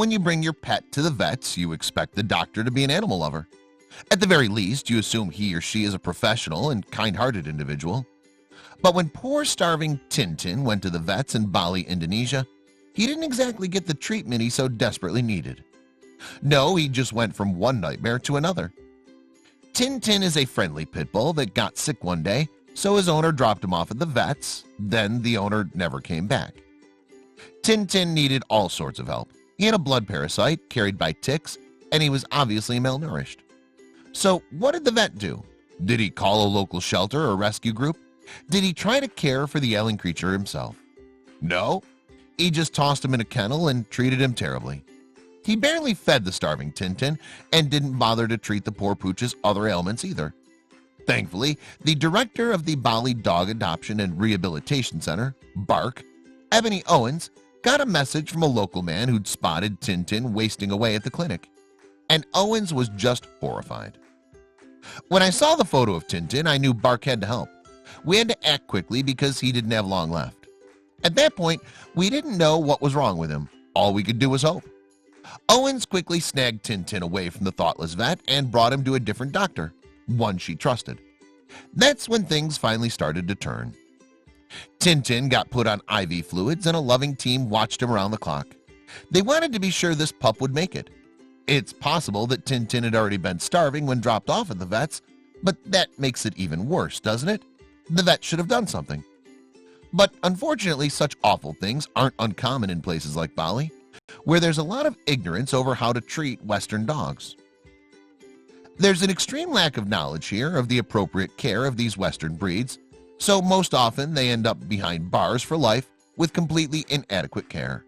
when you bring your pet to the vets, you expect the doctor to be an animal lover. At the very least, you assume he or she is a professional and kind-hearted individual. But when poor starving TinTin went to the vets in Bali, Indonesia, he didn't exactly get the treatment he so desperately needed. No, he just went from one nightmare to another. TinTin is a friendly pit bull that got sick one day, so his owner dropped him off at the vets. Then the owner never came back. TinTin needed all sorts of help. He had a blood parasite carried by ticks, and he was obviously malnourished. So what did the vet do? Did he call a local shelter or rescue group? Did he try to care for the ailing creature himself? No, he just tossed him in a kennel and treated him terribly. He barely fed the starving TinTin and didn't bother to treat the poor pooch's other ailments either. Thankfully, the director of the Bali Dog Adoption and Rehabilitation Center, BARC, Ebony Owens, got a message from a local man who'd spotted TinTin wasting away at the clinic. And Owens was just horrified. When I saw the photo of TinTin, I knew BARC had to help. We had to act quickly because he didn't have long left. At that point, we didn't know what was wrong with him. All we could do was hope. Owens quickly snagged TinTin away from the thoughtless vet and brought him to a different doctor, one she trusted. That's when things finally started to turn. TinTin got put on IV fluids and a loving team watched him around the clock. They wanted to be sure this pup would make it. It's possible that TinTin had already been starving when dropped off at the vets, but that makes it even worse, doesn't it? The vet should have done something. But unfortunately, such awful things aren't uncommon in places like Bali, where there's a lot of ignorance over how to treat Western dogs. There's an extreme lack of knowledge here of the appropriate care of these Western breeds, so most often they end up behind bars for life with completely inadequate care.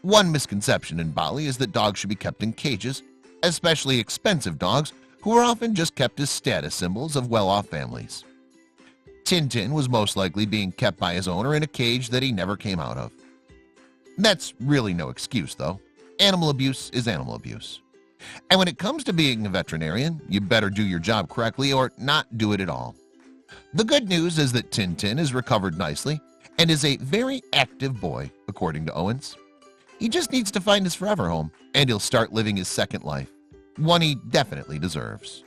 One misconception in Bali is that dogs should be kept in cages, especially expensive dogs who are often just kept as status symbols of well-off families. TinTin was most likely being kept by his owner in a cage that he never came out of. That's really no excuse, though. Animal abuse is animal abuse. And when it comes to being a veterinarian, you better do your job correctly or not do it at all. The good news is that TinTin is recovered nicely and is a very active boy, according to Owens. He just needs to find his forever home, and he'll start living his second life, one he definitely deserves.